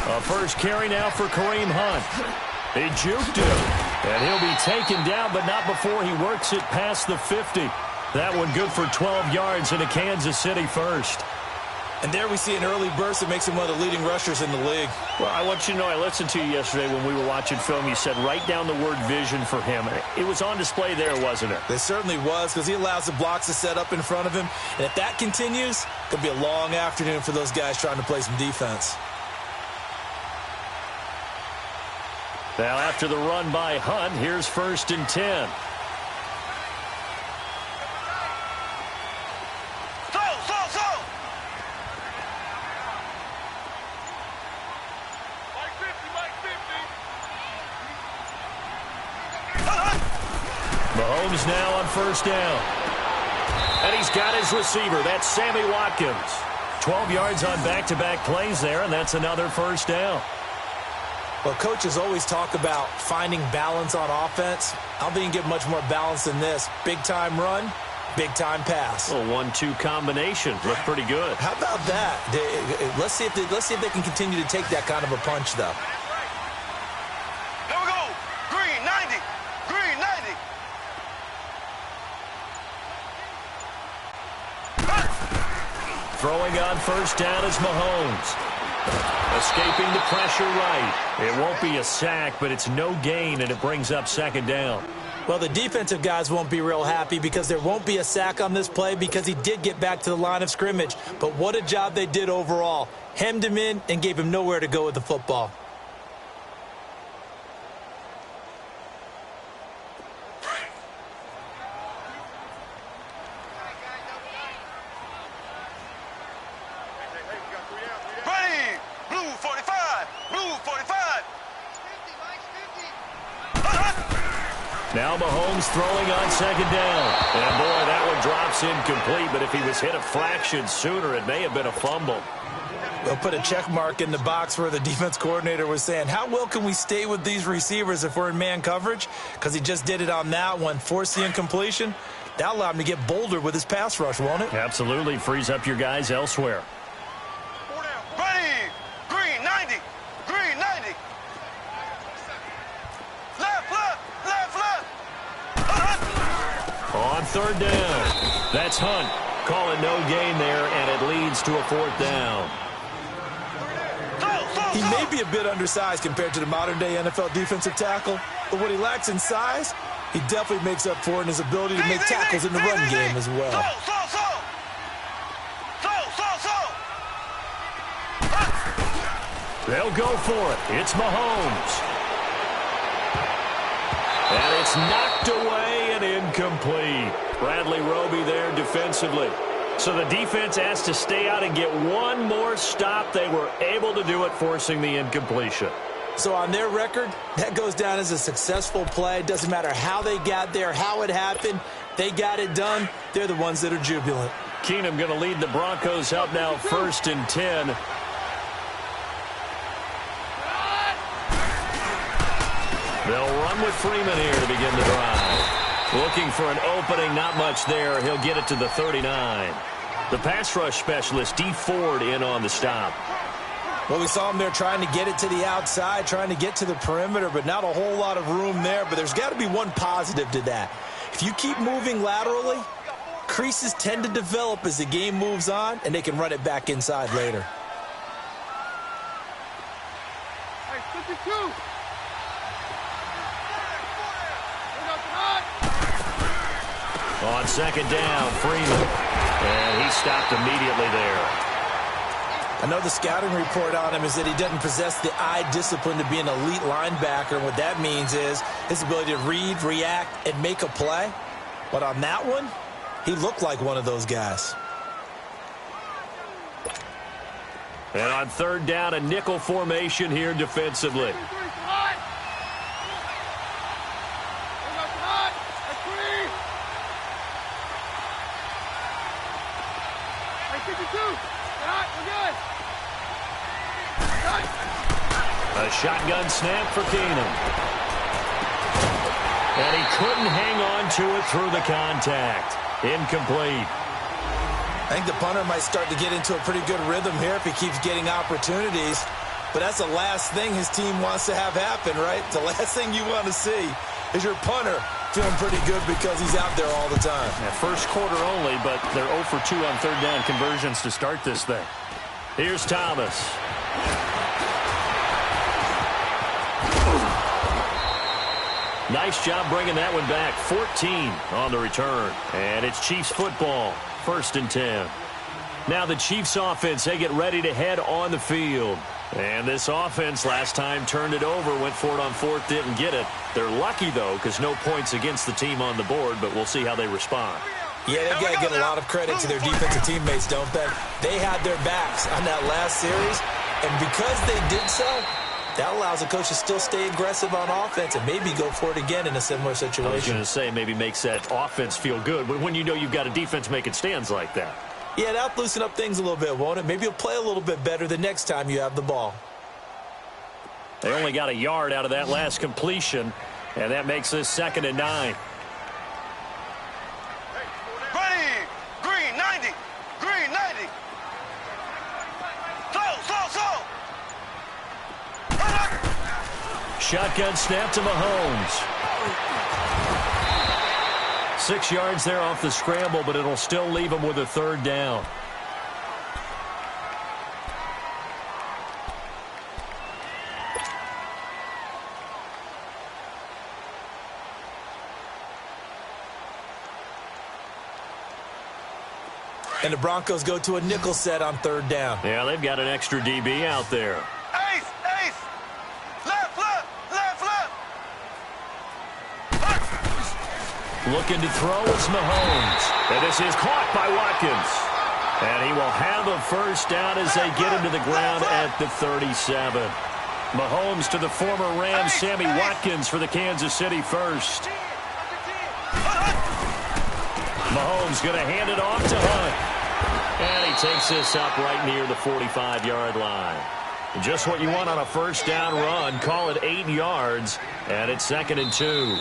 A first carry now for Kareem Hunt. He juked him, and he'll be taken down, but not before he works it past the 50. That one good for 12 yards in a Kansas City first. And there we see an early burst that makes him one of the leading rushers in the league. Well, I want you to know, I listened to you yesterday when we were watching film. You said write down the word vision for him. It was on display there, wasn't it? It certainly was, because he allows the blocks to set up in front of him. And if that continues, it could be a long afternoon for those guys trying to play some defense. Now, after the run by Hunt, here's 1st and 10. Mahomes now on 1st down. And he's got his receiver. That's Sammy Watkins. 12 yards on back-to-back plays there, and that's another 1st down. Well, coaches always talk about finding balance on offense. I don't think you can get much more balance than this. Big-time run, big-time pass. A 1-2 combination. Looked pretty good. How about that? Let's see if they can continue to take that kind of a punch, though. Here we go. Green, 90. Green, 90. Throwing on 1st down is Mahomes. Escaping the pressure right. It won't be a sack, but it's no gain, and it brings up 2nd down. Well, the defensive guys won't be real happy because there won't be a sack on this play because he did get back to the line of scrimmage. But what a job they did overall. Hemmed him in and gave him nowhere to go with the football. Now Mahomes throwing on 2nd down. And, boy, that one drops incomplete. But if he was hit a fraction sooner, it may have been a fumble. They'll put a check mark in the box where the defense coordinator was saying, how well can we stay with these receivers if we're in man coverage? Because he just did it on that one, forced the incompletion. That'll allow him to get bolder with his pass rush, won't it? Absolutely. Frees up your guys elsewhere. Ready. Green, 90. Green, 90. On 3rd down, that's Hunt. Calling no gain there, and it leads to a 4th down. He may be a bit undersized compared to the modern-day NFL defensive tackle, but what he lacks in size, he definitely makes up for in his ability to make tackles in the run game as well. They'll go for it. It's Mahomes. And it's knocked away and incomplete. Bradley Roby there defensively. So the defense has to stay out and get one more stop. They were able to do it, forcing the incompletion. So on their record, that goes down as a successful play. It doesn't matter how they got there, how it happened. They got it done. They're the ones that are jubilant. Keenum going to lead the Broncos up now 1st and 10. They'll run with Freeman here to begin the drive. Looking for an opening, not much there. He'll get it to the 39. The pass rush specialist, D. Ford, in on the stop. Well, we saw him there trying to get it to the outside, trying to get to the perimeter, but not a whole lot of room there. But there's got to be one positive to that. If you keep moving laterally, creases tend to develop as the game moves on, and they can run it back inside later. Hey, 52. On 2nd down, Freeman. And he stopped immediately there. I know the scouting report on him is that he doesn't possess the eye discipline to be an elite linebacker. What that means is his ability to read, react, and make a play. But on that one, he looked like one of those guys. And on 3rd down, a nickel formation here defensively. A shotgun snap for Keenum. And he couldn't hang on to it through the contact. Incomplete. I think the punter might start to get into a pretty good rhythm here if he keeps getting opportunities. but that's the last thing his team wants to have happen, right? The last thing you want to see is your punter feeling pretty good because he's out there all the time. Yeah, first quarter only, but they're 0 for 2 on third down conversions to start this thing. Here's Thomas. Nice job bringing that one back. 14 on the return. And it's Chiefs football. 1st and 10. Now the Chiefs offense, they get ready to head on the field. And this offense last time turned it over, went for it on 4th, didn't get it. They're lucky, though, because no points against the team on the board, but we'll see how they respond. Yeah, they've got to get a lot of credit to their defensive teammates, don't they? They had their backs on that last series, and because they did so, that allows the coach to still stay aggressive on offense and maybe go for it again in a similar situation. I was going to say maybe makes that offense feel good, but when you know you've got a defense making stands like that. Yeah, that'll loosen up things a little bit, won't it? Maybe you'll play a little bit better the next time you have the ball. They only got a yard out of that last completion, and that makes this 2nd and 9. Ready. Green 90. Green 90. Slow. Shotgun snap to Mahomes. 6 yards there off the scramble, but it'll still leave him with a 3rd down. And the Broncos go to a nickel set on 3rd down. Yeah, they've got an extra DB out there. Ace. Left. Looking to throw is Mahomes. And this is caught by Watkins. And he will have a 1st down as they get him to the ground at the 37. Mahomes to the former Rams, Sammy Watkins for the Kansas City 1st. Mahomes going to hand it off to Hunt. And he takes this up right near the 45-yard line. Just what you want on a 1st down run. Call it 8 yards, and it's 2nd and 2.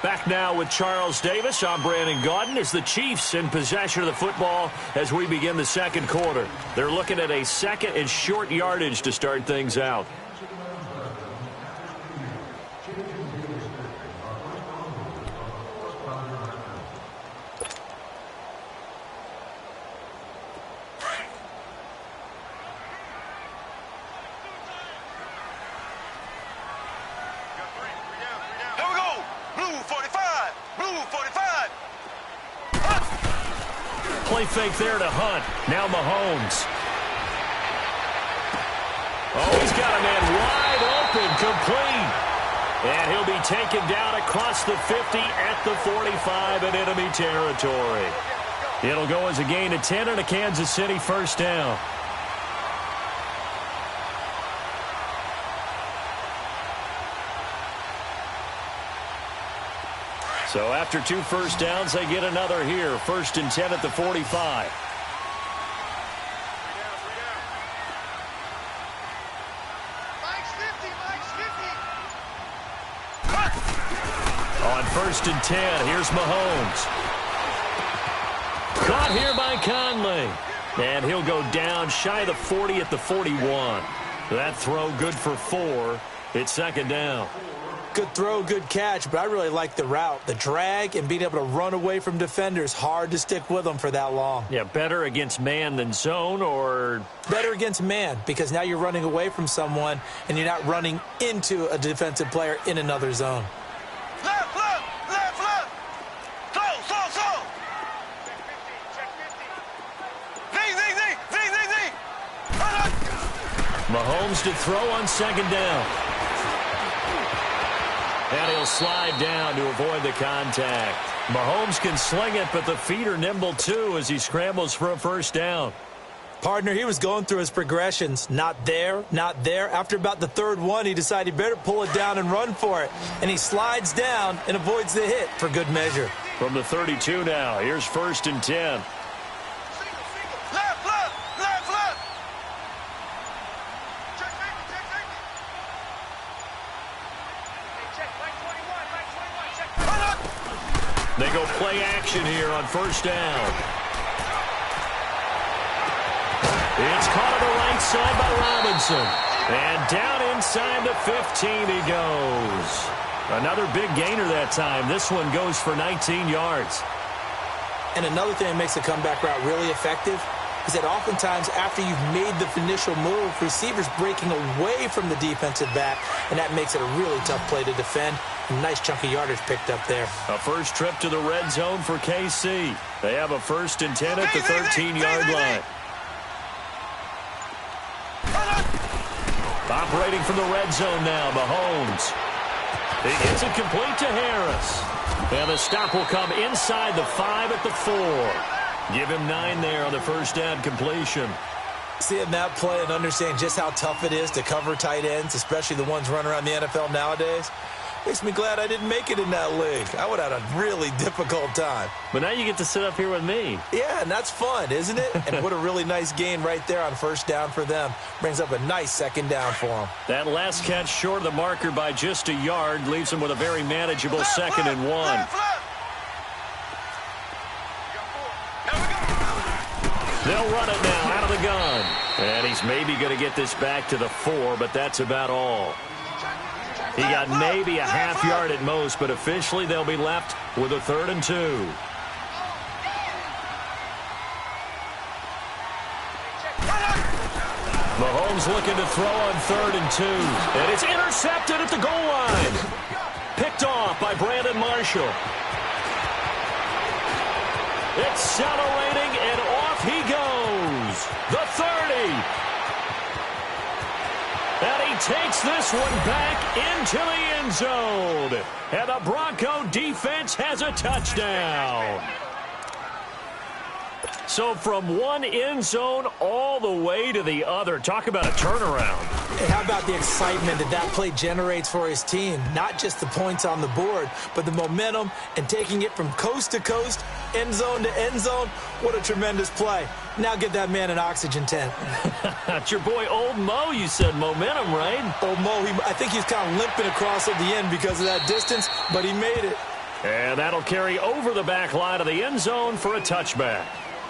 Back now with Charles Davis. I'm Brandon Gaudin as the Chiefs in possession of the football as we begin the 2nd quarter. They're looking at a 2nd and short yardage to start things out. Play fake there to Hunt. Now Mahomes. Oh, he's got a man wide open, complete. And he'll be taken down across the 50 at the 45 in enemy territory. It'll go as a gain of 10 and a Kansas City 1st down. So after 2 1st downs, they get another here. 1st and 10 at the 45. On 1st and 10, here's Mahomes. Caught here by Conley. And he'll go down shy of the 40 at the 41. That throw good for 4. It's 2nd down. Good throw, good catch, but I really like the route. The drag and being able to run away from defenders. Hard to stick with them for that long. Yeah, better against man than zone, or? Better against man, because now you're running away from someone and you're not running into a defensive player in another zone. Left. Slow. Mahomes to throw on 2nd down. And he'll slide down to avoid the contact. Mahomes can sling it, but the feet are nimble too as he scrambles for a 1st down. Partner, he was going through his progressions. Not there. After about the 3rd one, he decided he better pull it down and run for it. And he slides down and avoids the hit for good measure. From the 32 now, here's 1st and 10. They go play action here on 1st down. It's caught on the right side by Robinson. And down inside the 15 he goes. Another big gainer that time. This one goes for 19 yards. And another thing that makes a comeback route really effective is that oftentimes after you've made the initial move, receivers breaking away from the defensive back, and that makes it a really tough play to defend. A nice chunk of yardage picked up there. A first trip to the red zone for KC. They have a 1st and 10 at the 13-yard line. Operating from the red zone now, Mahomes. It's it complete to Harris. And the stop will come inside the 5 at the 4. Give him 9 there on the first down completion. Seeing that play and understanding just how tough it is to cover tight ends, especially the ones running around the NFL nowadays, makes me glad I didn't make it in that league. I would have had a really difficult time. But now you get to sit up here with me. Yeah, and that's fun, isn't it? And what a really nice gain right there on first down for them. Brings up a nice second down for them. That last catch short of the marker by just a yard leaves them with a very manageable 2nd and 1. They'll run it now out of the gun. And he's maybe going to get this back to the 4, but that's about all. He got maybe a half yard at most, but officially they'll be left with a 3rd and 2. Mahomes looking to throw on 3rd and 2. And it's intercepted at the goal line. Picked off by Brandon Marshall. Accelerating, and off he goes. The 30. And he takes this one back into the end zone. And the Bronco defense has a touchdown. So from one end zone all the way to the other. Talk about a turnaround. And how about the excitement that play generates for his team? Not just the points on the board, but the momentum and taking it from coast to coast, end zone to end zone. What a tremendous play. Now get that man an oxygen tent. That's your boy Old Mo, you said. Momentum, right? Old Mo, I think he's kind of limping across at the end because of that distance, but he made it. And that'll carry over the back line of the end zone for a touchback.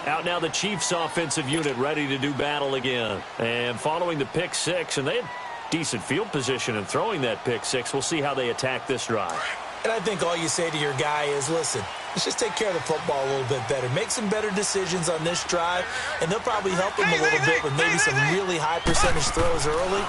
Out now the Chiefs offensive unit ready to do battle again. And following the pick 6, and they had decent field position in throwing that pick 6. We'll see how they attack this drive. And I think all you say to your guy is, listen, let's just take care of the football a little bit better. Make some better decisions on this drive, and they'll probably help him a little bit with maybe some really high percentage throws early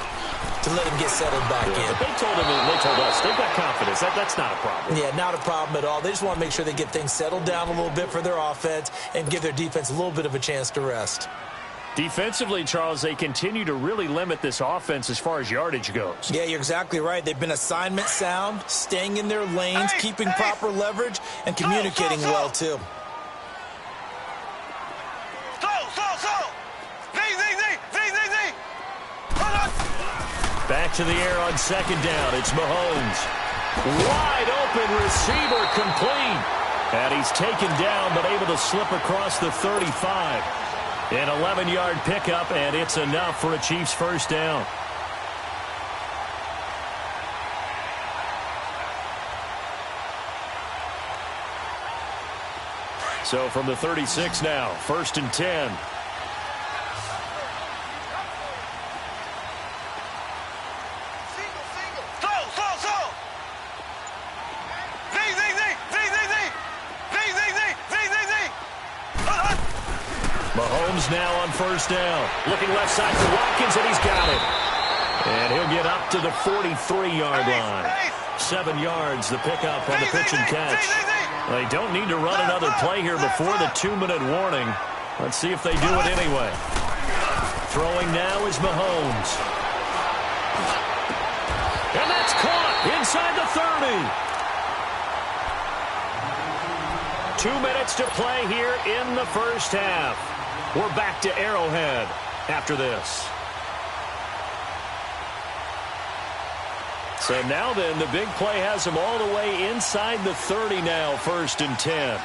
to let him get settled back in. But they told him, and they told us, they've got confidence. That's not a problem. Yeah, not a problem at all. They just want to make sure they get things settled down a little bit for their offense and give their defense a little bit of a chance to rest. Defensively, Charles, they continue to really limit this offense as far as yardage goes. Yeah, you're exactly right. They've been assignment sound, staying in their lanes, keeping proper leverage, and communicating well, too. Back to the air on 2nd down. It's Mahomes. Wide open receiver complete. And he's taken down but able to slip across the 35. An 11-yard pickup, and it's enough for a Chiefs first down. So from the 36 now, 1st and 10. Mahomes now on 1st down. Looking left side for Watkins, and he's got it. And he'll get up to the 43-yard line. 7 yards, the pickup on the pitch and catch. They don't need to run another play here before the 2-minute warning. Let's see if they do it anyway. Throwing now is Mahomes. And that's caught inside the 30. 2 minutes to play here in the first half. We're back to Arrowhead after this. So now then, the big play has them all the way inside the 30 now, 1st and 10.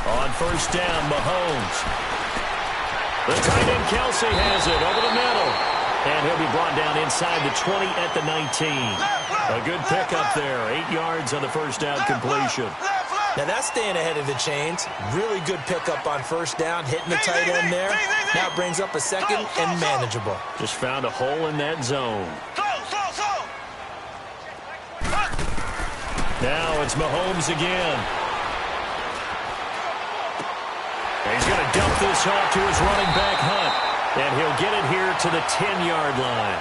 On 1st down, Mahomes. The tight end Kelsey has it over the middle. And he'll be brought down inside the 20 at the 19. A good pickup there. 8 yards on the first down completion. Now that's staying ahead of the chains. Really good pickup on first down, hitting the tight end there. Now it brings up a second and manageable. Just found a hole in that zone. Now it's Mahomes again. He's going to dump this off to his running back, Hunt. And he'll get it here to the 10-yard line.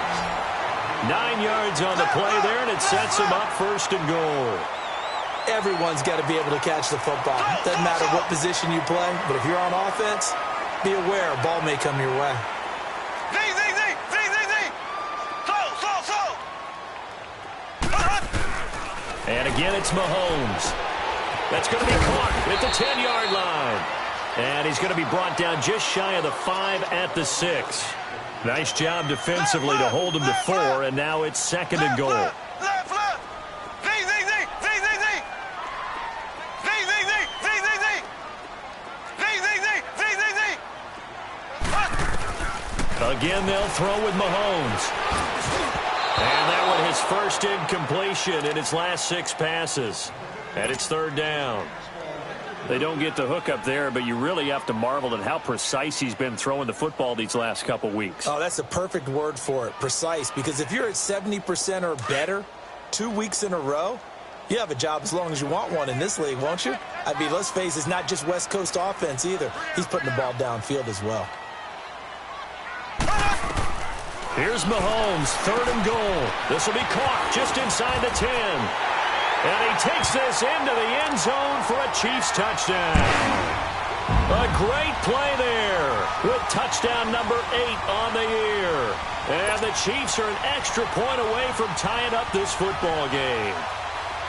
9 yards on the play there, and it sets him up first and goal. Everyone's got to be able to catch the football. Doesn't matter what position you play, but if you're on offense, be aware a ball may come your way. And again, it's Mahomes. That's going to be caught at the 10-yard line. And he's going to be brought down just shy of the 5 at the 6. Nice job defensively to hold him to 4, and now it's second and goal. Again, they'll throw with Mahomes. And that one his first incompletion in his last 6 passes. And it's third down. They don't get the hook up there, but you really have to marvel at how precise he's been throwing the football these last couple weeks. Oh, that's a perfect word for it, precise. Because if you're at 70% or better 2 weeks in a row, you have a job as long as you want one in this league, won't you? I mean, let's face it, it's not just West Coast offense either. He's putting the ball downfield as well. Here's Mahomes, third and goal. This will be caught just inside the 10. And he takes this into the end zone for a Chiefs touchdown. A great play there with touchdown number 8 on the year. And the Chiefs are an extra point away from tying up this football game.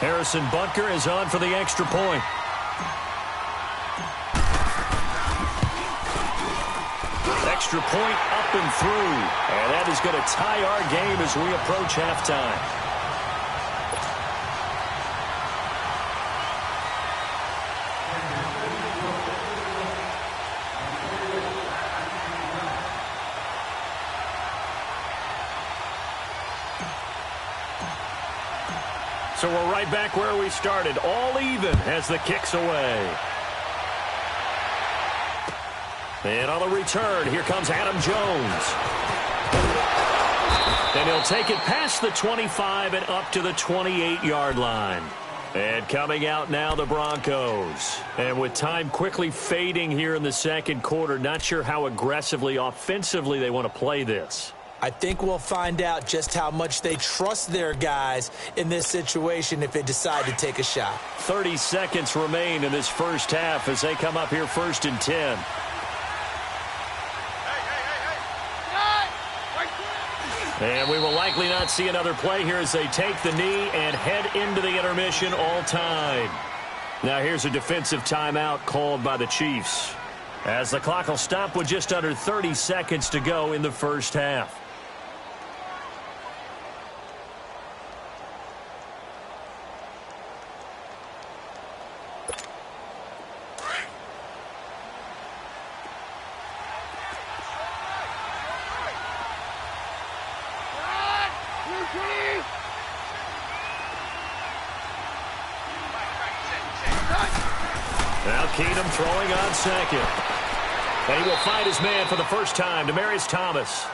Harrison Butker is on for the extra point. Extra point up and through. And that is going to tie our game as we approach halftime. So we're right back where we started, all even as the kick's away. And on the return, here comes Adam Jones. And he'll take it past the 25 and up to the 28-yard line. And coming out now, the Broncos. And with time quickly fading here in the second quarter, not sure how aggressively, offensively they want to play this. I think we'll find out just how much they trust their guys in this situation if they decide to take a shot. 30 seconds remain in this first half as they come up here first and 10. And we will likely not see another play here as they take the knee and head into the intermission all time. Now here's a defensive timeout called by the Chiefs, as the clock will stop with just under 30 seconds to go in the first half. Now Keenum throwing on second. And he will find his man for the first time, Demaryius Thomas.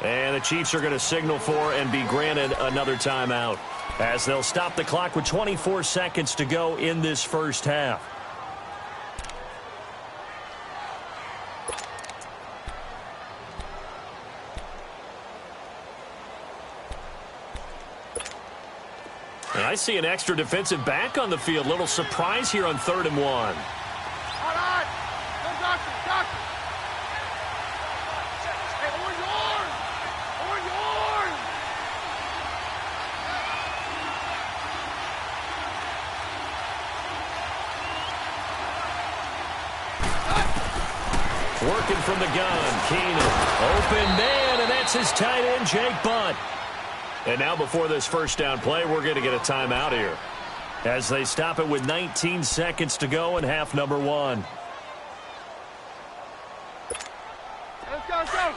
And the Chiefs are going to signal for and be granted another timeout, as they'll stop the clock with 24 seconds to go in this first half. And I see an extra defensive back on the field. Little surprise here on 3rd and 1. Hold on. Go, doctor, doctor. Hey, over yours. Over yours. Working from the gun, Keenum. Open man, and that's his tight end, Jake Butt. And now before this first down play, we're going to get a timeout here, as they stop it with 19 seconds to go in half number 1. Let's go, let's go.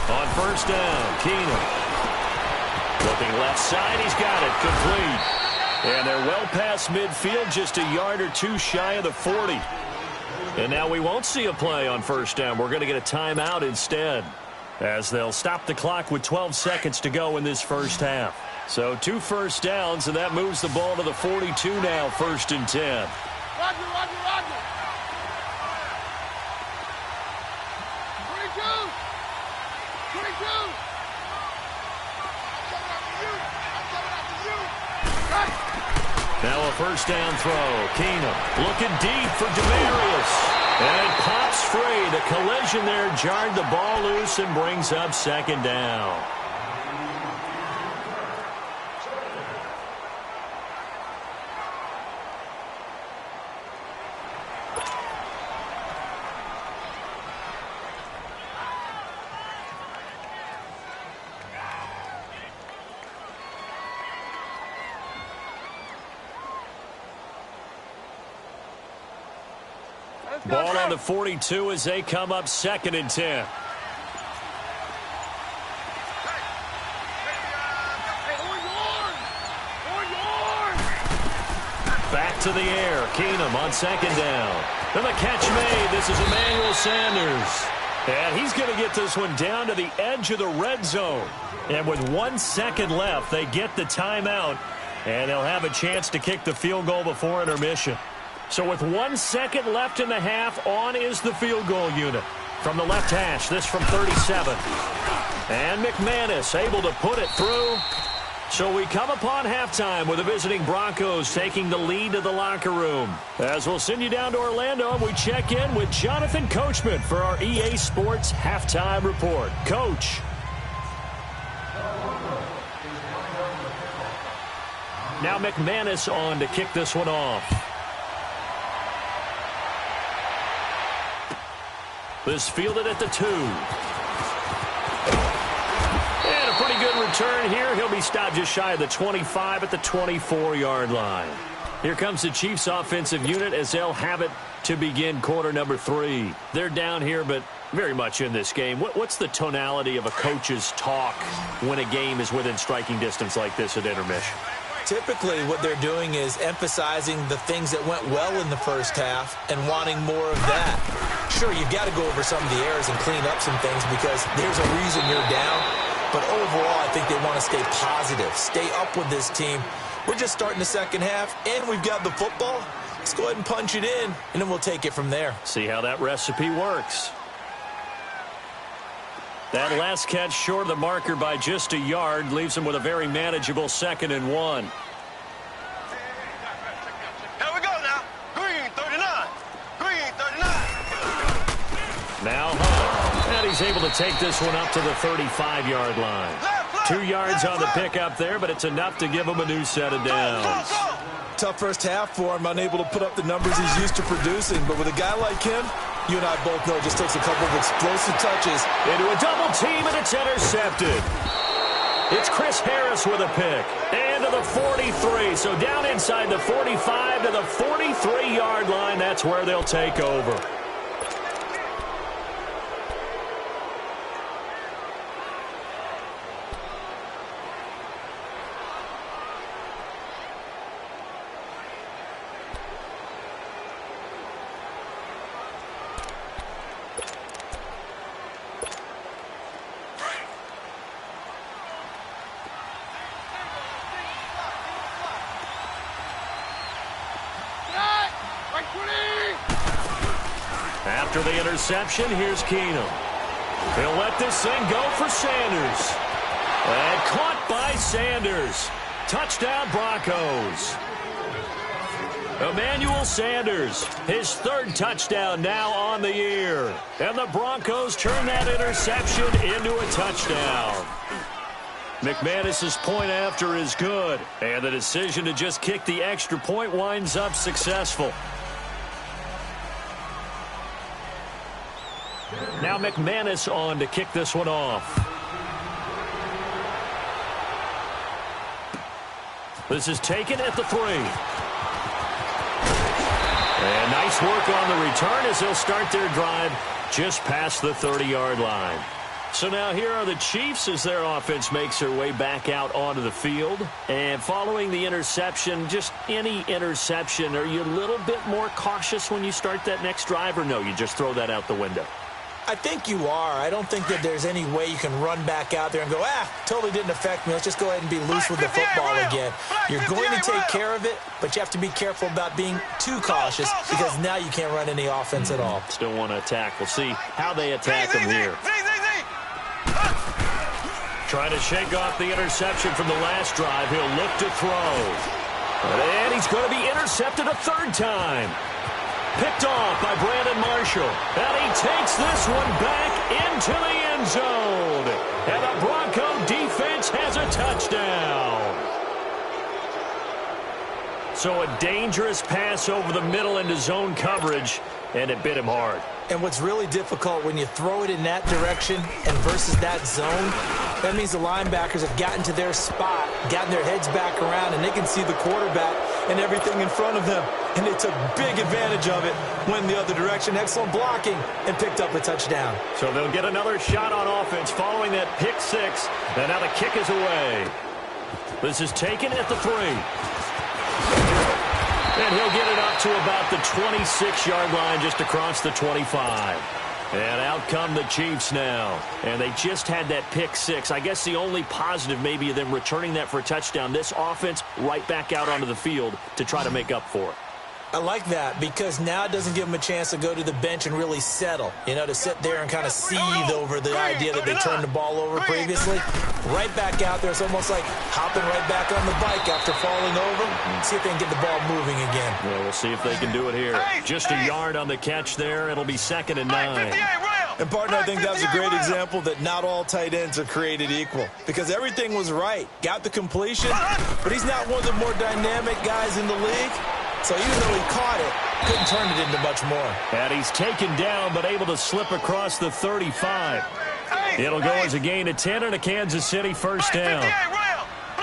On first down, Keenum. Looking left side, he's got it, complete. And they're well past midfield, just a yard or two shy of the 40. And now we won't see a play on first down. We're going to get a timeout instead, as they'll stop the clock with 12 seconds to go in this first half. So 2 first downs, and that moves the ball to the 42 now, 1st and 10. Roger, roger, roger. 22. 22. Now a first down throw. Keenum looking deep for Demarius. And it pops free. The collision there jarred the ball loose and brings up 2nd down. Ball on the 42 as they come up 2nd and 10. Back to the air. Keenum on 2nd down. And the catch made. This is Emmanuel Sanders. And he's going to get this one down to the edge of the red zone. And with 1 second left, they get the timeout. And they'll have a chance to kick the field goal before intermission. So with 1 second left in the half, on is the field goal unit. From the left hash, this from 37. And McManus able to put it through. So we come upon halftime with the visiting Broncos taking the lead to the locker room. As we'll send you down to Orlando, and we check in with Jonathan Coachman for our EA Sports Halftime Report. Coach. Now McManus on to kick this one off. This fielded at the 2. And a pretty good return here. He'll be stopped just shy of the 25 at the 24-yard line. Here comes the Chiefs offensive unit as they'll have it to begin quarter number 3. They're down here, but very much in this game. What's the tonality of a coach's talk when a game is within striking distance like this at intermission? Typically, what they're doing is emphasizing the things that went well in the first half and wanting more of that. Sure, you've got to go over some of the errors and clean up some things because there's a reason you're down. But overall, I think they want to stay positive, stay up with this team. We're just starting the second half, and we've got the football. Let's go ahead and punch it in, and then we'll take it from there. See how that recipe works. That last catch short of the marker by just a yard leaves him with a very manageable 2nd and 1. Here we go now. Green 39. Green 39. Now Hunt. And he's able to take this one up to the 35-yard line. 2 yards on the pickup there, but it's enough to give him a new set of downs. Tough first half for him, unable to put up the numbers he's used to producing. But with a guy like him, you and I both know it just takes a couple of explosive touches. Into a double team, and it's intercepted. It's Chris Harris with a pick. And to the 43. So down inside the 45 to the 43-yard line. That's where they'll take over. After the interception, here's Keenum. He'll let this thing go for Sanders. And caught by Sanders. Touchdown, Broncos. Emmanuel Sanders, his 3rd touchdown now on the year. And the Broncos turn that interception into a touchdown. McManus's point after is good. And the decision to just kick the extra point winds up successful. Now McManus on to kick this one off. This is taken at the 3. And nice work on the return as they'll start their drive just past the 30-yard line. So now here are the Chiefs as their offense makes their way back out onto the field. And following the interception, just any interception, are you a little bit more cautious when you start that next drive, or no, you just throw that out the window? I think you are. I don't think that there's any way you can run back out there and go, totally didn't affect me. Let's just go ahead and be loose with the football again. You're going to take care of it, but you have to be careful about being too cautious because now you can't run any offense at all. Still want to attack. We'll see how they attack them here. Trying to shake off the interception from the last drive. He'll look to throw. And he's going to be intercepted a third time. Picked off by Brandon Marshall. And he takes this one back into the end zone. And the Bronco defense has a touchdown. So a dangerous pass over the middle into zone coverage, and it bit him hard. And what's really difficult when you throw it in that direction and versus that zone, that means the linebackers have gotten to their spot, gotten their heads back around, and they can see the quarterback and everything in front of them. And they took big advantage of it, went the other direction, excellent blocking, and picked up a touchdown. So they'll get another shot on offense following that pick six. And now the kick is away. This is taken at the 3. And he'll get it up to about the 26-yard line, just across the 25. And out come the Chiefs now. And they just had that pick six. I guess the only positive maybe of them returning that for a touchdown. This offense right back out onto the field to try to make up for it. I like that because now it doesn't give them a chance to go to the bench and really settle, to sit there and kind of seethe over the idea that they turned the ball over previously. Right back out there. It's almost like hopping right back on the bike after falling over. See if they can get the ball moving again. Yeah, we'll see if they can do it here. Just a yard on the catch there. It'll be 2nd and 9. And, partner, I think that was a great example that not all tight ends are created equal because everything was right. Got the completion, but he's not one of the more dynamic guys in the league. So even though he caught it, couldn't turn it into much more. And he's taken down, but able to slip across the 35. It'll go as a gain of 10 and a Kansas City first down.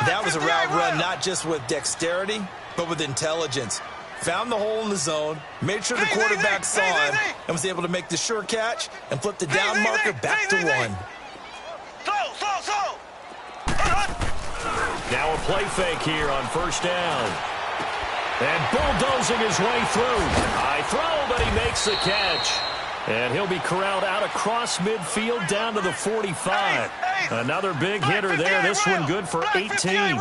That was a route run not just with dexterity, but with intelligence. Found the hole in the zone, made sure the quarterback saw him, and was able to make the sure catch and flip the down marker back to 1. Now a play fake here on first down. And bulldozing his way through. High throw, but he makes the catch. And he'll be corralled out across midfield down to the 45. Another big hitter there. This one good for 18.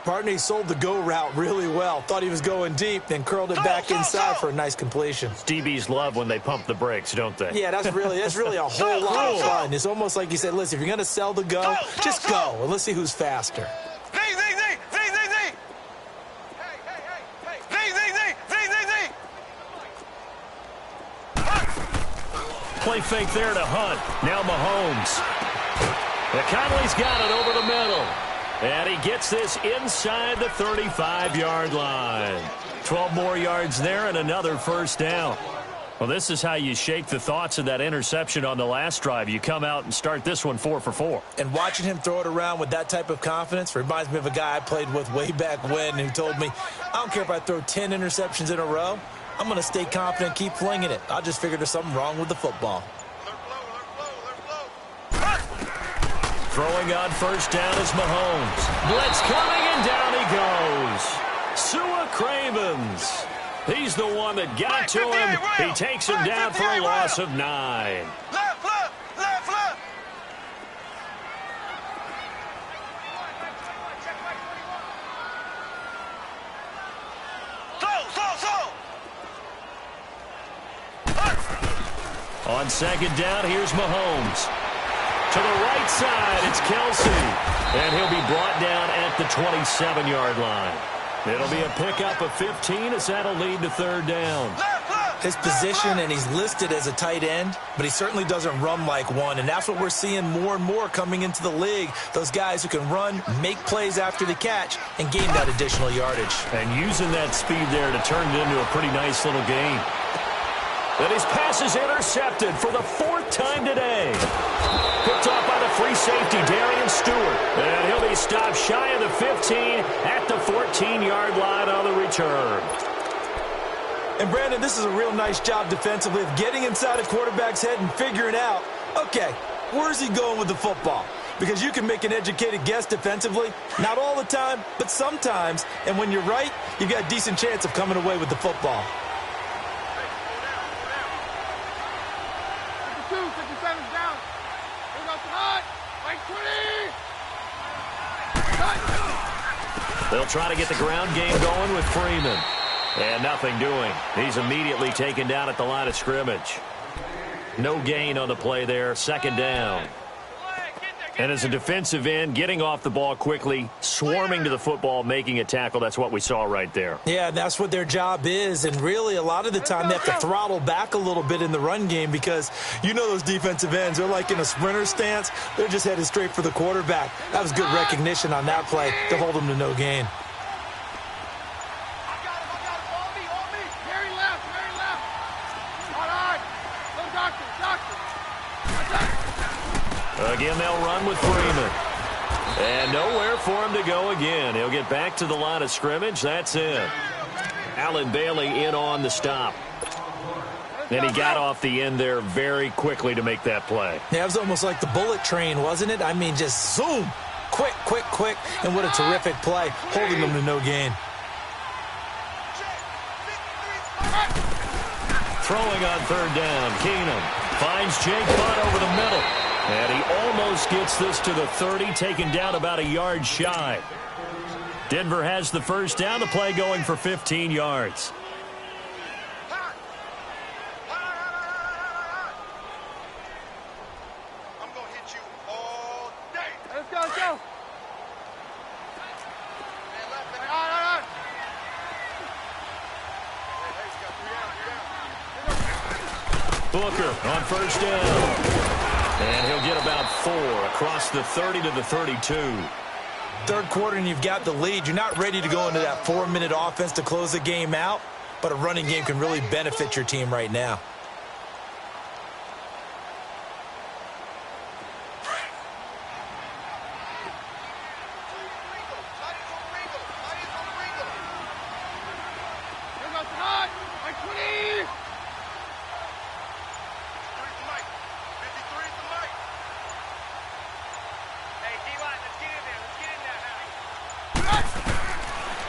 Partner, he sold the go route really well. Thought he was going deep, then curled it back inside for a nice completion. DBs love when they pump the brakes, don't they? Yeah, that's really a whole lot of fun. It's almost like you said, listen, if you're going to sell the go, just go, and let's see who's faster. Play fake there to Hunt. Now Mahomes. Conley's got it over the middle. And he gets this inside the 35-yard line. 12 more yards there and another first down. Well, this is how you shake the thoughts of that interception on the last drive. You come out and start this one 4 for 4. And watching him throw it around with that type of confidence reminds me of a guy I played with way back when who told me, I don't care if I throw 10 interceptions in a row. I'm going to stay confident, keep flinging it. I just figured there's something wrong with the football. Throwing on first down is Mahomes. Blitz coming, and down he goes. Sua Cravens. He's the one that got to him. He takes him down for a loss of 9. Left. On second down, here's Mahomes. To the right side, it's Kelsey. And he'll be brought down at the 27-yard line. It'll be a pickup of 15 as that'll lead to third down. His position, and he's listed as a tight end, but he certainly doesn't run like one, and that's what we're seeing more and more coming into the league. Those guys who can run, make plays after the catch, and gain that additional yardage. And using that speed there to turn it into a pretty nice little gain. And his pass is intercepted for the 4th time today. Picked off by the free safety, Darian Stewart. And he'll be stopped shy of the 15 at the 14-yard line on the return. And, Brandon, this is a real nice job defensively of getting inside a quarterback's head and figuring out, okay, Where's he going with the football? Because you can make an educated guess defensively. Not all the time, but sometimes. And when you're right, you've got a decent chance of coming away with the football. 57's down. Here goes tonight. Like 20. They'll try to get the ground game going with Freeman. And nothing doing. He's immediately taken down at the line of scrimmage. No gain on the play there. Second down. And as a defensive end, getting off the ball quickly, swarming to the football, making a tackle, that's what we saw right there. Yeah, that's what their job is. And really, a lot of the time, they have to throttle back a little bit in the run game because you know those defensive ends, they're like in a sprinter stance. They're just headed straight for the quarterback. That was good recognition on that play to hold them to no gain. Again, they'll run with Freeman. And nowhere for him to go again. He'll get back to the line of scrimmage. That's it. Allen Bailey in on the stop. And he got off the end there very quickly to make that play. Yeah, it was almost like the bullet train, wasn't it? I mean, just zoom. Quick, quick, quick. And what a terrific play, holding them to no gain. Throwing on third down, Keenum finds Jake Butt over the middle. And he almost gets this to the 30, taken down about a yard shy. Denver has the first down, the play going for 15 yards. I'm going to hit you all day. Let's go, let's go. Booker on first down. And he'll get about 4 across the 30 to the 32. Third quarter and you've got the lead. You're not ready to go into that 4-minute offense to close the game out, but a running game can really benefit your team right now.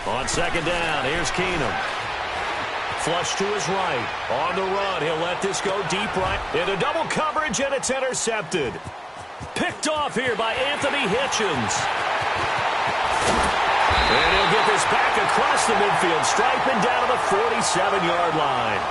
On second down, here's Keenum. Flush to his right. On the run, he'll let this go deep right. Into double coverage, and it's intercepted. Picked off here by Anthony Hitchens. And he'll get this back across the midfield, striping down to the 47-yard line.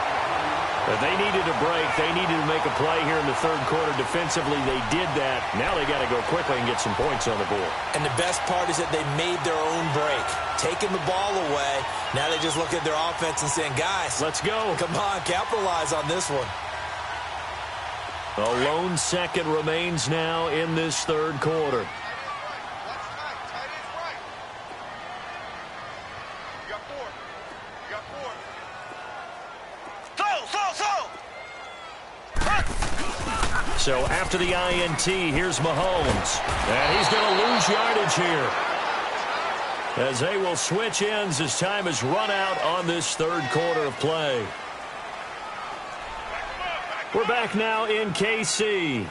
If they needed a break, they needed to make a play here in the third quarter. Defensively, they did that. Now they got to go quickly and get some points on the board. And the best part is that they made their own break, taking the ball away. Now they just look at their offense and saying, guys, let's go. Come on, capitalize on this one. A lone second remains now in this third quarter. So after the INT, here's Mahomes. And he's going to lose yardage here, as they will switch ends as time has run out on this third quarter of play. We're back now in KC.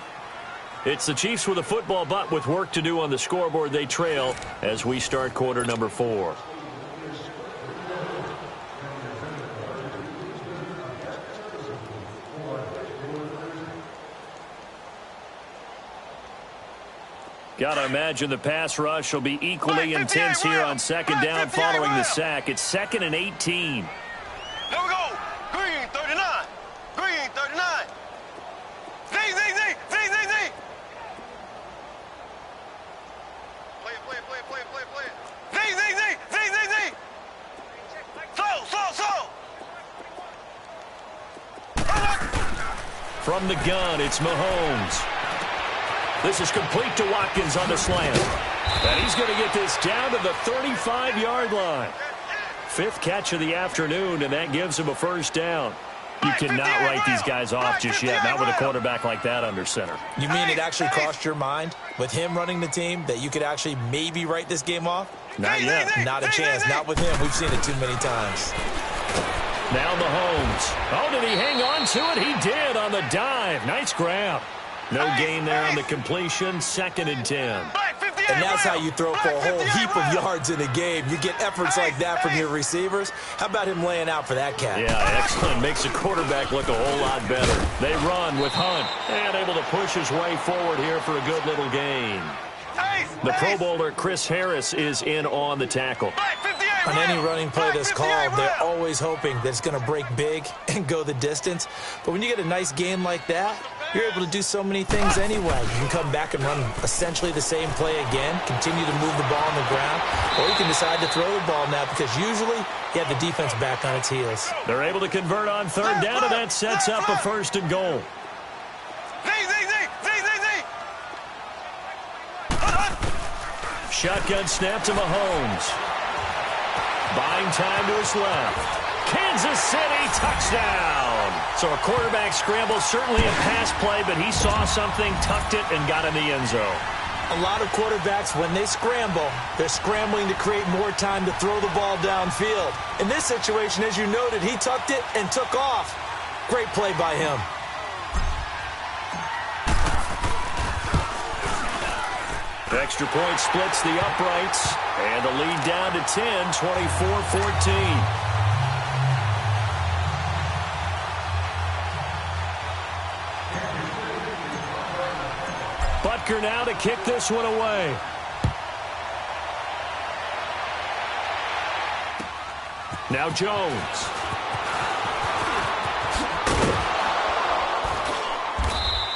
It's the Chiefs with a football, but with work to do on the scoreboard, they trail as we start quarter number 4. Got to imagine the pass rush will be equally intense here on second down following the sack. It's 2nd and 18. There we go. Green 39. Green 39. Z. Play it. Z. Slow. From the gun, it's Mahomes. This is complete to Watkins on the slant. And he's going to get this down to the 35-yard line. 5th catch of the afternoon, and that gives him a first down. You cannot write these guys off just yet, not with a quarterback like that under center. You mean it actually crossed your mind with him running the team that you could actually maybe write this game off? Not yet. Not a chance. Not with him. We've seen it too many times. Now Mahomes. Oh, did he hang on to it? He did on the dive. Nice grab. No gain there on the completion. 2nd and 10. And that's how you throw for a whole heap of yards in a game. You get efforts like that from your receivers. How about him laying out for that cat? Yeah, excellent. Makes the quarterback look a whole lot better. They run with Hunt and able to push his way forward here for a good little gain. The Pro Bowler Chris Harris is in on the tackle. On any running play that's called, they're always hoping that it's going to break big and go the distance. But when you get a nice game like that, you're able to do so many things anyway. You can come back and run essentially the same play again, continue to move the ball on the ground, or you can decide to throw the ball now because usually you have the defense back on its heels. They're able to convert on 3rd down, and that sets up a 1st and goal. Shotgun snap to Mahomes. Buying time to his left. Kansas City touchdown. So a quarterback scramble, certainly a pass play, but he saw something, tucked it, and got in the end zone. A lot of quarterbacks, when they scramble, they're scrambling to create more time to throw the ball downfield. In this situation, as you noted, he tucked it and took off. Great play by him. Extra point splits the uprights, and the lead down to 10, 24-14. Butker now to kick this one away. Now Jones.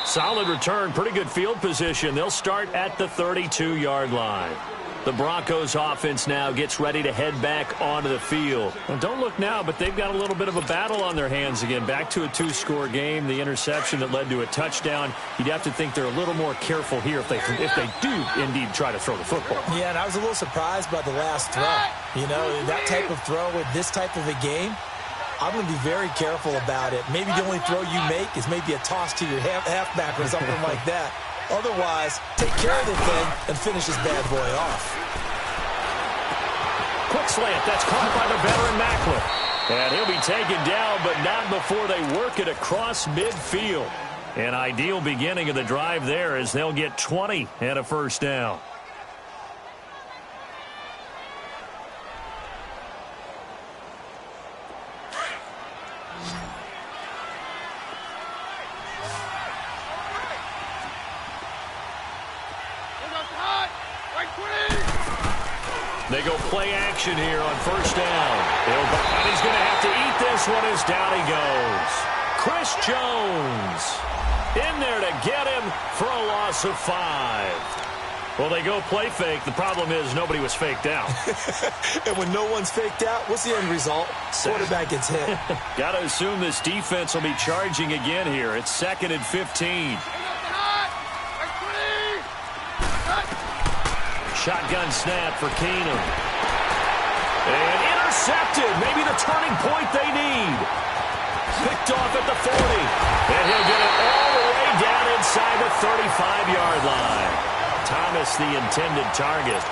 Solid return, pretty good field position. They'll start at the 32-yard line. The Broncos offense now gets ready to head back onto the field. Well, don't look now, but they've got a little bit of a battle on their hands again. Back to a 2-score game. The interception that led to a touchdown. You'd have to think they're a little more careful here if they do indeed try to throw the football. Yeah, and I was a little surprised by the last throw. You know, that type of throw with this type of a game, I'm going to be very careful about it. Maybe the only throw you make is maybe a toss to your halfback or something like that. Otherwise, take care of the thing and finish this bad boy off. Quick slant. That's caught by the veteran Macklin. And he'll be taken down, but not before they work it across midfield. An ideal beginning of the drive there as they'll get 20 and a 1st down. They go play action here on 1st down. And he's going to have to eat this one as down he goes. Chris Jones in there to get him for a loss of 5. Well, they go play fake. The problem is nobody was faked out. And when no one's faked out, what's the end result? Quarterback gets hit. Got to assume this defense will be charging again here. It's 2nd and 15. Shotgun snap for Keenum. And intercepted. Maybe the turning point they need. Picked off at the 40. And he'll get it all the way down inside the 35-yard line. Thomas, the intended target.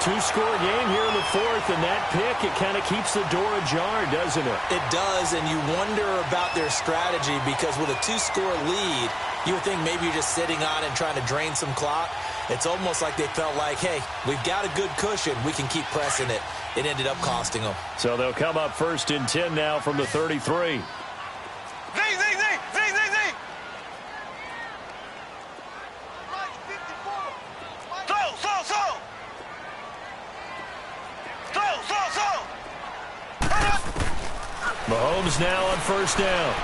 2-score game here in the 4th, and that pick, it kind of keeps the door ajar, doesn't it? It does, and you wonder about their strategy because with a 2-score lead, you would think maybe you're just sitting on it and trying to drain some clock. It's almost like they felt like, hey, we've got a good cushion. We can keep pressing it. It ended up costing them. So they'll come up 1st and 10 now from the 33. Mahomes now on 1st down.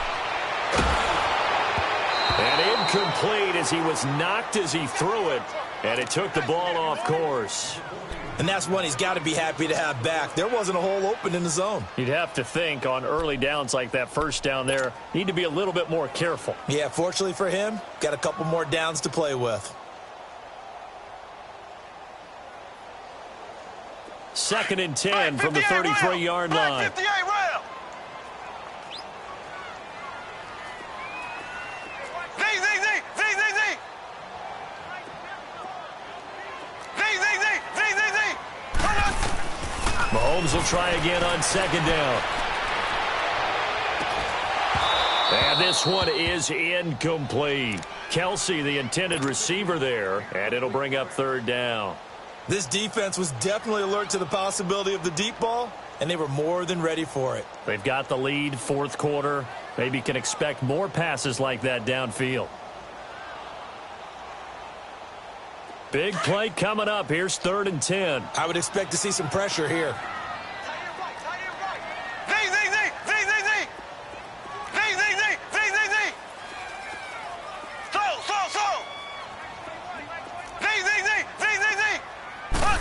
And incomplete as he was knocked as he threw it. And it took the ball off course. And that's one he's got to be happy to have back. There wasn't a hole open in the zone. You'd have to think on early downs like that 1st down there, need to be a little bit more careful. Yeah, fortunately for him, got a couple more downs to play with. 2nd and 10 from the 33-yard line. Mahomes will try again on 2nd down. And this one is incomplete. Kelsey, the intended receiver there, and it'll bring up third down. This defense was definitely alert to the possibility of the deep ball, and they were more than ready for it. They've got the lead, fourth quarter. Maybe can expect more passes like that downfield. Big play coming up. Here's 3rd and 10. I would expect to see some pressure here.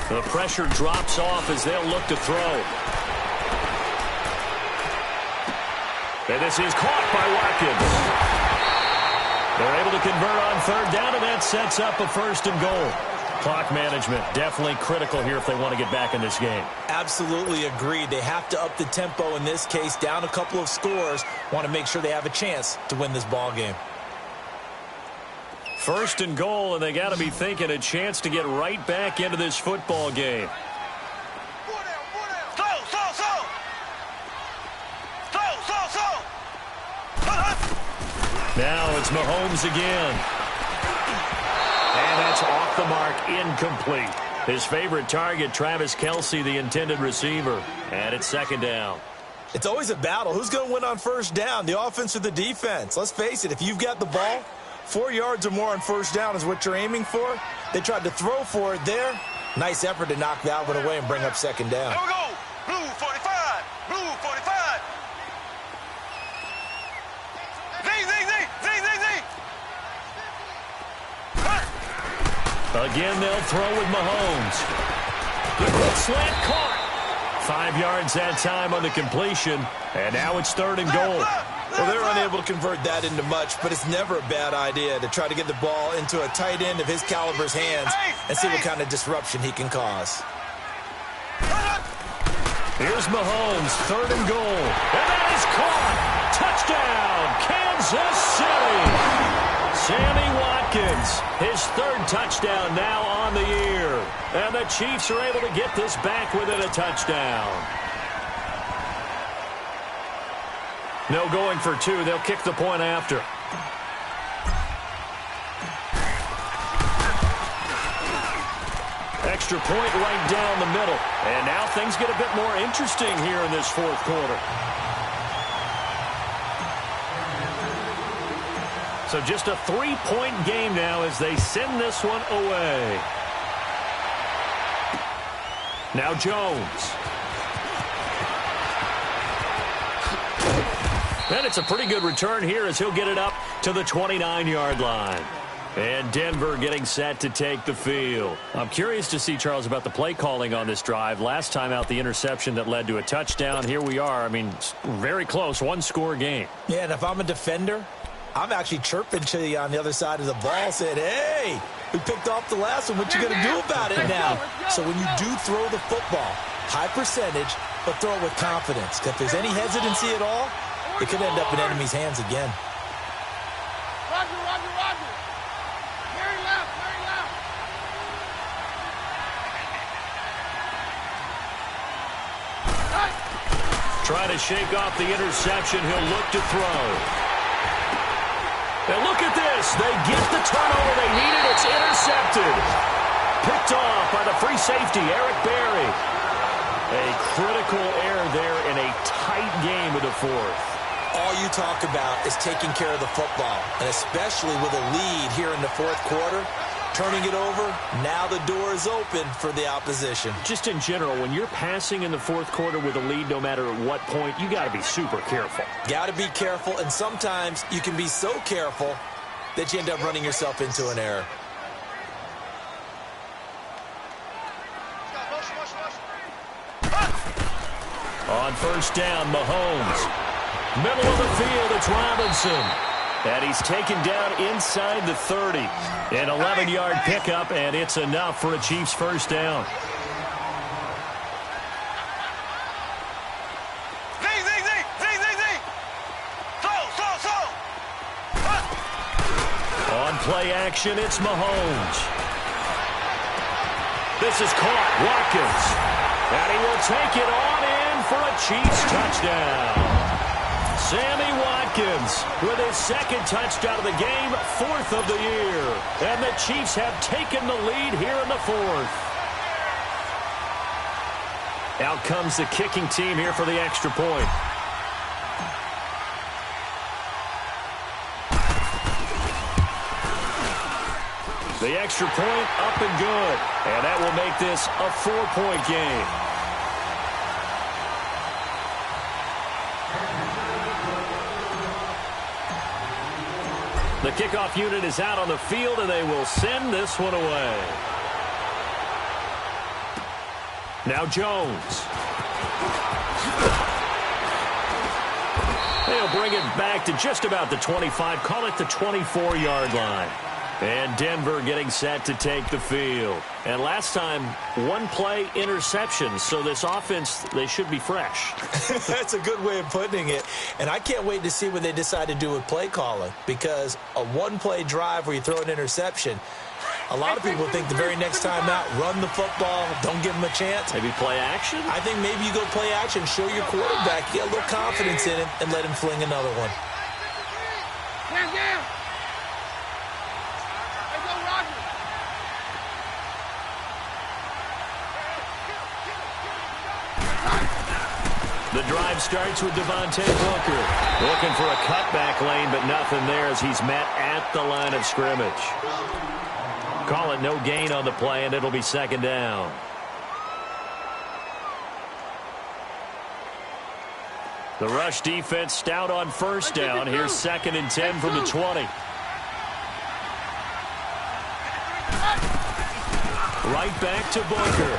The pressure drops off as they'll look to throw. And this is caught by Watkins. They're able to convert on 3rd down, and that sets up a 1st and goal. Clock management definitely critical here if they want to get back in this game. Absolutely agreed. They have to up the tempo in this case, down a couple of scores. Want to make sure they have a chance to win this ball game. 1st and goal, and they got to be thinking a chance to get right back into this football game. Now it's Mahomes again. And that's off the mark, incomplete. His favorite target, Travis Kelsey, the intended receiver. And it's 2nd down. It's always a battle. Who's going to win on 1st down, the offense or the defense? Let's face it, if you've got the ball, 4 yards or more on 1st down is what you're aiming for. They tried to throw for it there. Nice effort to knock that one away and bring up 2nd down. Here we go. Blue 45. Blue 45. Again, they'll throw with Mahomes. The quick slant caught. 5 yards that time on the completion. And now it's 3rd and goal. Well, they're unable to convert that into much, but it's never a bad idea to try to get the ball into a tight end of his caliber's hands and see what kind of disruption he can cause. Here's Mahomes, 3rd and goal. And that is caught. Touchdown, Kansas City. Sammy Watkins, his 3rd touchdown now on the year. And the Chiefs are able to get this back within a touchdown. No going for 2. They'll kick the point after. Extra point right down the middle. And now things get a bit more interesting here in this 4th quarter. So just a 3-point game now as they send this one away. Now Jones. And it's a pretty good return here as he'll get it up to the 29-yard line. And Denver getting set to take the field. I'm curious to see, Charles, about the play calling on this drive. Last time out, the interception that led to a touchdown. Here we are. I mean, very close, 1-score game. Yeah, and if I'm a defender, I'm actually chirping to you on the other side of the ball, saying, hey, we picked off the last one. What you going to do about it now? So when you do throw the football, high percentage, but throw it with confidence. Because if there's any hesitancy at all, it could end up in enemy's hands again. Roger, Roger, Roger. Very left, very left. Trying to shake off the interception. He'll look to throw. And look at this. They get the turnover they needed. It's intercepted. Picked off by the free safety, Eric Berry. A critical error there in a tight game of the 4th. All you talk about is taking care of the football, and especially with a lead here in the 4th quarter, turning it over, now the door is open for the opposition. Just in general, when you're passing in the 4th quarter with a lead, no matter at what point, you got to be super careful. Got to be careful, and sometimes you can be so careful that you end up running yourself into an error. On 1st down, Mahomes. Middle of the field, it's Robinson. And he's taken down inside the 30. An 11-yard pickup, and it's enough for a Chiefs 1st down. On play action, it's Mahomes. This is caught, Watkins. And he will take it on in for a Chiefs touchdown. Sammy Watkins with his second touchdown of the game, 4th of the year. And the Chiefs have taken the lead here in the 4th. Out comes the kicking team here for the extra point. The extra point up and good. And that will make this a 4-point game. The kickoff unit is out on the field, and they will send this one away. Now Jones. They'll bring it back to just about the 25, call it the 24-yard line. And Denver getting set to take the field. And last time, 1-play interception. So this offense, they should be fresh. That's a good way of putting it. And I can't wait to see what they decide to do with play calling. Because a 1-play drive where you throw an interception, a lot of people think the very next time out, run the football, don't give them a chance. Maybe play action? I think maybe you go play action, show your quarterback, get a little confidence in him, and let him fling another one. Yeah. The drive starts with Devontae Booker. Looking for a cutback lane, but nothing there as he's met at the line of scrimmage. Call it no gain on the play, and it'll be second down. The rush defense stout on first down. Here's 2nd and 10 from the 20. Right back to Booker.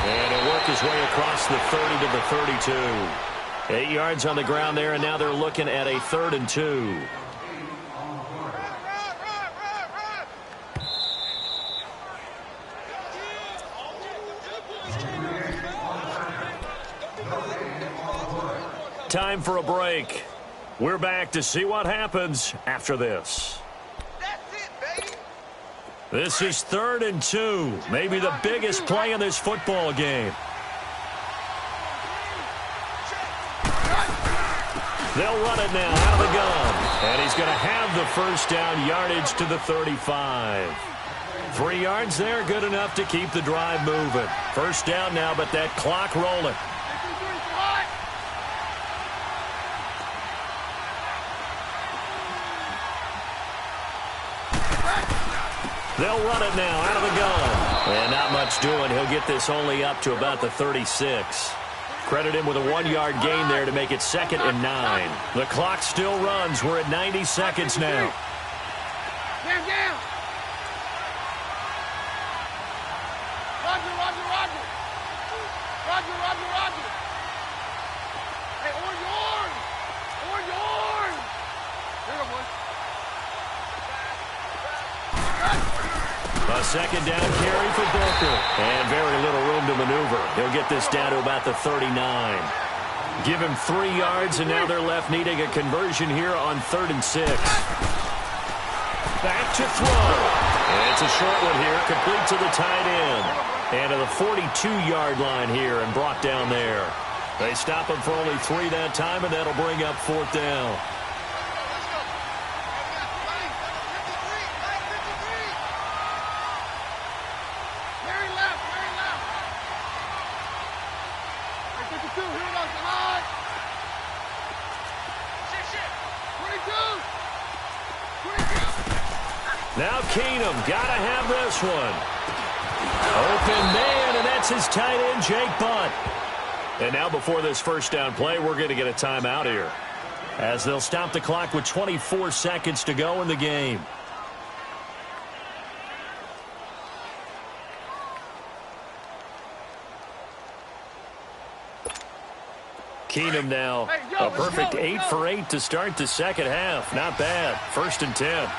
And he'll work his way across the 30 to the 32. 8 yards on the ground there, and now they're looking at a 3rd and 2. Time for a break. We're back to see what happens after this. This is 3rd and 2, maybe the biggest play in this football game. They'll run it now out of the gun. And he's going to have the first down, yardage to the 35. 3 yards there, good enough to keep the drive moving. First down now, but that clock rolling. They'll run it now out of the gun. And not much doing. He'll get this only up to about the 36. Credit him with a 1-yard gain there to make it 2nd and 9. The clock still runs. We're at 90 seconds now. Down. Roger. Hey, or yours. There you go, boy. A 2nd down carry for Booker. And very little room to maneuver. He'll get this down to about the 39. Give him 3 yards, and now they're left needing a conversion here on 3rd and 6. Back to throw. And it's a short one here, complete to the tight end. And to the 42-yard line here and brought down there. They stop him for only 3 that time, and that'll bring up 4th down. Now Keenum, got to have this one. Open man, and that's his tight end, Jake Butt. And now before this first down play, we're going to get a timeout here, as they'll stop the clock with 24 seconds to go in the game. Keenum now, a perfect 8 for 8 to start the second half. Not bad. 1st and 10.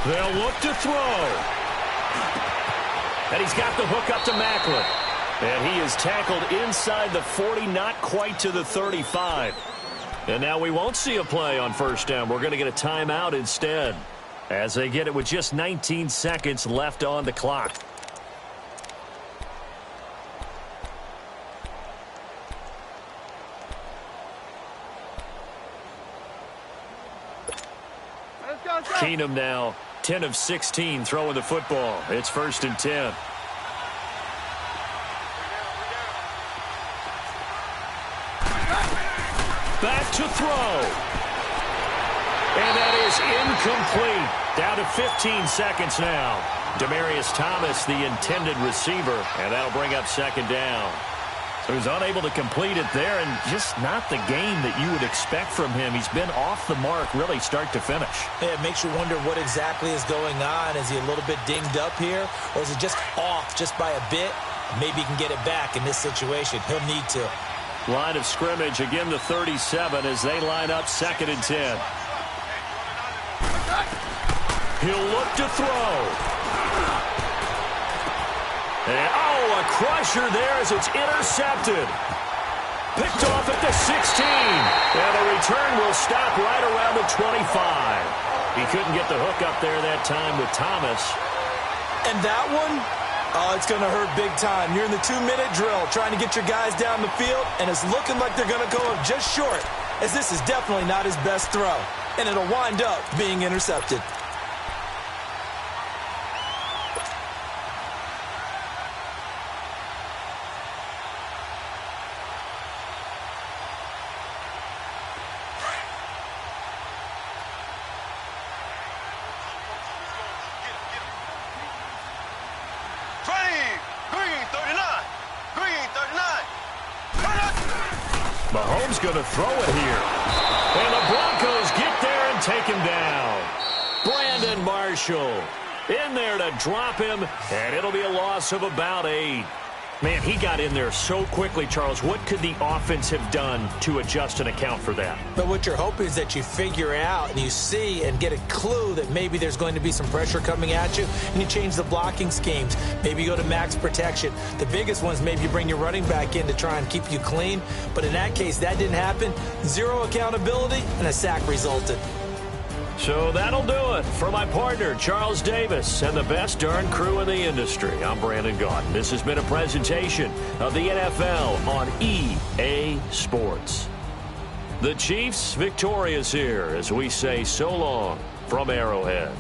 They'll look to throw. And he's got the hook up to Macklin. And he is tackled inside the 40, not quite to the 35. And now we won't see a play on first down. We're going to get a timeout instead, as they get it with just 19 seconds left on the clock. Keenum now 10 of 16 throwing the football. It's 1st and 10. Back to throw. And that is incomplete. Down to 15 seconds now. Demaryius Thomas, the intended receiver, and that'll bring up 2nd down. So he's unable to complete it there, and just not the game that you would expect from him. He's been off the mark really start to finish. Yeah, it makes you wonder what exactly is going on. Is he a little bit dinged up here, or is it just off just by a bit? Maybe he can get it back in this situation. He'll need to. Line of scrimmage, again the 37 as they line up 2nd and 10. He'll look to throw. And, a crusher there as it's intercepted. Picked off at the 16. And the return will stop right around the 25. He couldn't get the hook up there that time with Thomas. And that one, it's going to hurt big time. You're in the 2-minute drill trying to get your guys down the field, and it's looking like they're going to go up just short, as this is definitely not his best throw. And it'll wind up being intercepted. Mahomes going to throw it here. And the Broncos get there and take him down. Brandon Marshall in there to drop him, and it'll be a loss of about 8. Man, he got in there so quickly, Charles. What could the offense have done to adjust and account for that? But what you're hoping is that you figure out and you see and get a clue that maybe there's going to be some pressure coming at you, and you change the blocking schemes. Maybe you go to max protection. The biggest ones, maybe you bring your running back in to try and keep you clean. But in that case, that didn't happen. 0 accountability, and a sack resulted. So that'll do it for my partner, Charles Davis, and the best darn crew in the industry. I'm Brandon Gaudin. This has been a presentation of the NFL on EA Sports. The Chiefs victorious here as we say so long from Arrowhead.